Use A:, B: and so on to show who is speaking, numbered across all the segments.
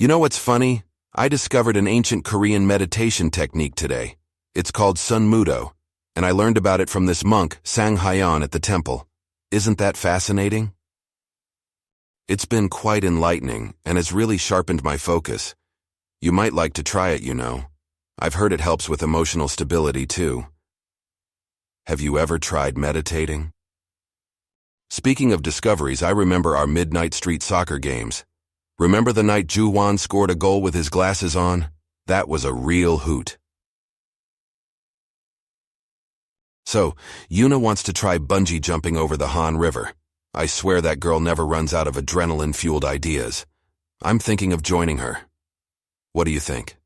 A: You know what's funny? I discovered an ancient Korean meditation technique today. It's called Sun Mudo, and I learned about it from this monk, Sang Hyeon, at the temple. Isn't that fascinating? It's been quite enlightening, and has really sharpened my focus. You might like to try it, you know. I've heard it helps with emotional stability, too. Have you ever tried meditating? Speaking of discoveries, I remember our midnight street soccer games. Remember the night Ju-won scored a goal with his glasses on? That was a real hoot. So, Yuna wants to try bungee jumping over the Han River. I swear that girl never runs out of adrenaline-fueled ideas. I'm thinking of joining her. What do you think?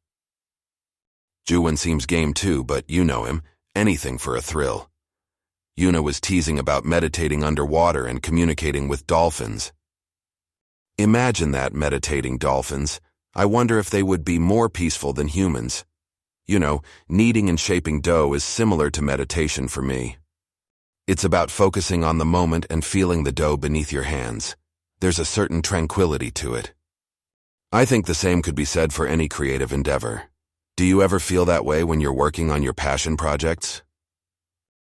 A: Ju-won seems game too, but you know him. Anything for a thrill. Yuna was teasing about meditating underwater and communicating with dolphins. Imagine that, meditating dolphins. I wonder if they would be more peaceful than humans. You know, kneading and shaping dough is similar to meditation for me. It's about focusing on the moment and feeling the dough beneath your hands. There's a certain tranquility to it. I think the same could be said for any creative endeavor. Do you ever feel that way when you're working on your passion projects?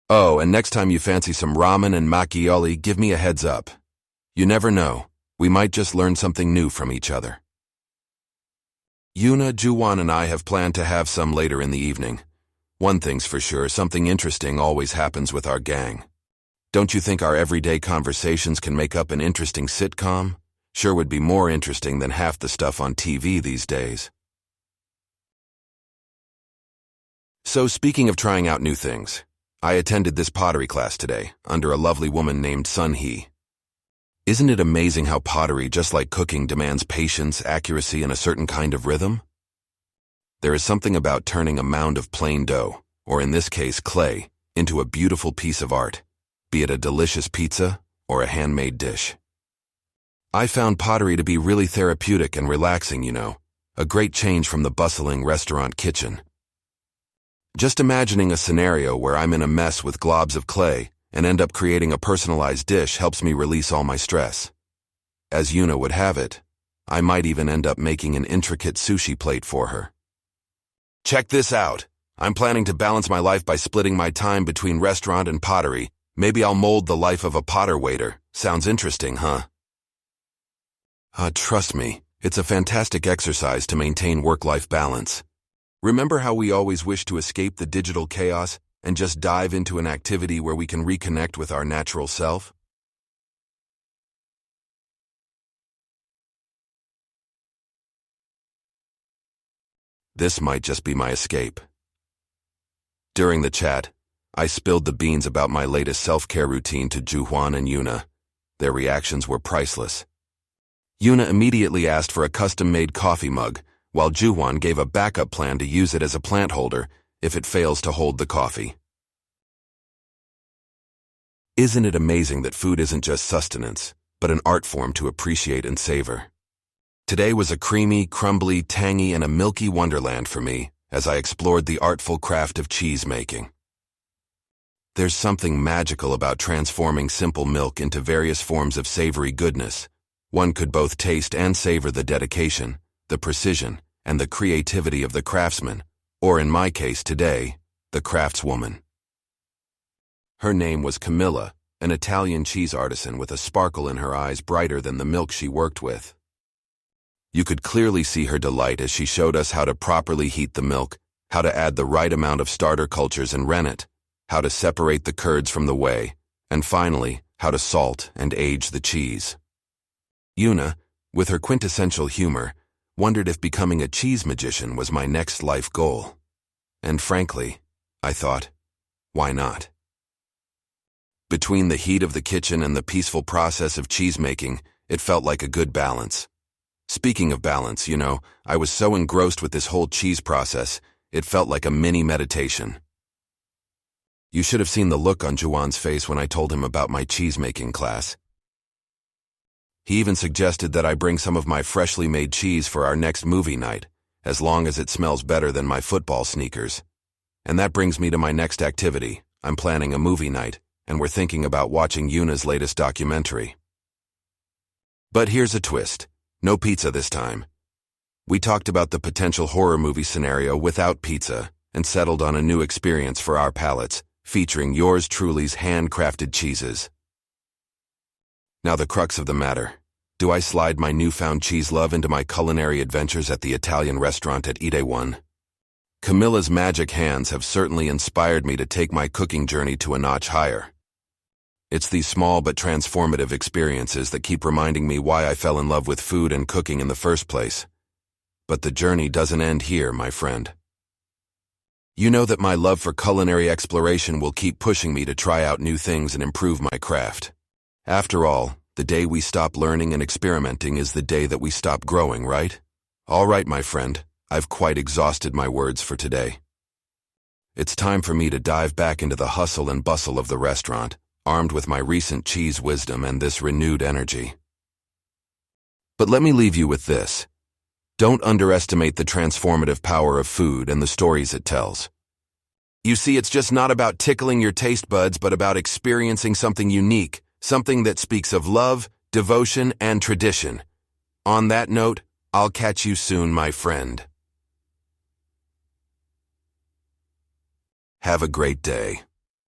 A: Oh, and next time you fancy some ramen and macchioli, give me a heads up. You never know. We might just learn something new from each other. Yuna, Ju-won, and I have planned to have some later in the evening. One thing's for sure, something interesting always happens with our gang. Don't you think our everyday conversations can make up an interesting sitcom? Sure would be more interesting than half the stuff on TV these days. So speaking of trying out new things, I attended this pottery class today, under a lovely woman named Sun-hee. Isn't it amazing how pottery, just like cooking, demands patience, accuracy, and a certain kind of rhythm? There is something about turning a mound of plain dough, or in this case clay, into a beautiful piece of art, be it a delicious pizza or a handmade dish. I found pottery to be really therapeutic and relaxing, you know, a great change from the bustling restaurant kitchen. Just imagining a scenario where I'm in a mess with globs of clay and end up creating a personalized dish helps me release all my stress. As Yuna would have it, I might even end up making an intricate sushi plate for her. Check this out. I'm planning to balance my life by splitting my time between restaurant and pottery. Maybe I'll mold the life of a potter waiter. Sounds interesting, huh? Trust me, it's a fantastic exercise to maintain work-life balance. Remember how we always wish to escape the digital chaos and just dive into an activity where we can reconnect with our natural self? This might just be my escape. During the chat, I spilled the beans about my latest self-care routine to Ju-won and Yuna. Their reactions were priceless. Yuna immediately asked for a custom-made coffee mug, while Ju-won gave a backup plan to use it as a plant holder if it fails to hold the coffee. Isn't it amazing that food isn't just sustenance, but an art form to appreciate and savor? Today was a creamy, crumbly, tangy, and a milky wonderland for me as I explored the artful craft of cheese making. There's something magical about transforming simple milk into various forms of savory goodness. One could both taste and savor the dedication, the precision, and the creativity of the craftsman, or in my case today, the craftswoman. Her name was Camilla, an Italian cheese artisan with a sparkle in her eyes brighter than the milk she worked with. You could clearly see her delight as she showed us how to properly heat the milk, how to add the right amount of starter cultures and rennet, how to separate the curds from the whey, and finally, how to salt and age the cheese. Yuna, with her quintessential humor, wondered if becoming a cheese magician was my next life goal. And frankly, I thought, why not? Between the heat of the kitchen and the peaceful process of cheese making, it felt like a good balance. Speaking of balance, you know, I was so engrossed with this whole cheese process, it felt like a mini meditation. You should have seen the look on Ju-won's face when I told him about my cheese-making class. He even suggested that I bring some of my freshly made cheese for our next movie night, as long as it smells better than my football sneakers. And that brings me to my next activity. I'm planning a movie night, and we're thinking about watching Yuna's latest documentary. But here's a twist. No pizza this time. We talked about the potential horror movie scenario without pizza and settled on a new experience for our palates, featuring yours truly's handcrafted cheeses. Now the crux of the matter. Do I slide my newfound cheese love into my culinary adventures at the Italian restaurant at Ide One? Camilla's magic hands have certainly inspired me to take my cooking journey to a notch higher. It's these small but transformative experiences that keep reminding me why I fell in love with food and cooking in the first place. But the journey doesn't end here, my friend. You know that my love for culinary exploration will keep pushing me to try out new things and improve my craft. After all, the day we stop learning and experimenting is the day that we stop growing, right? All right, my friend, I've quite exhausted my words for today. It's time for me to dive back into the hustle and bustle of the restaurant, armed with my recent cheese wisdom and this renewed energy. But let me leave you with this. Don't underestimate the transformative power of food and the stories it tells. You see, it's just not about tickling your taste buds, but about experiencing something unique, something that speaks of love, devotion, and tradition. On that note, I'll catch you soon, my friend. Have a great day.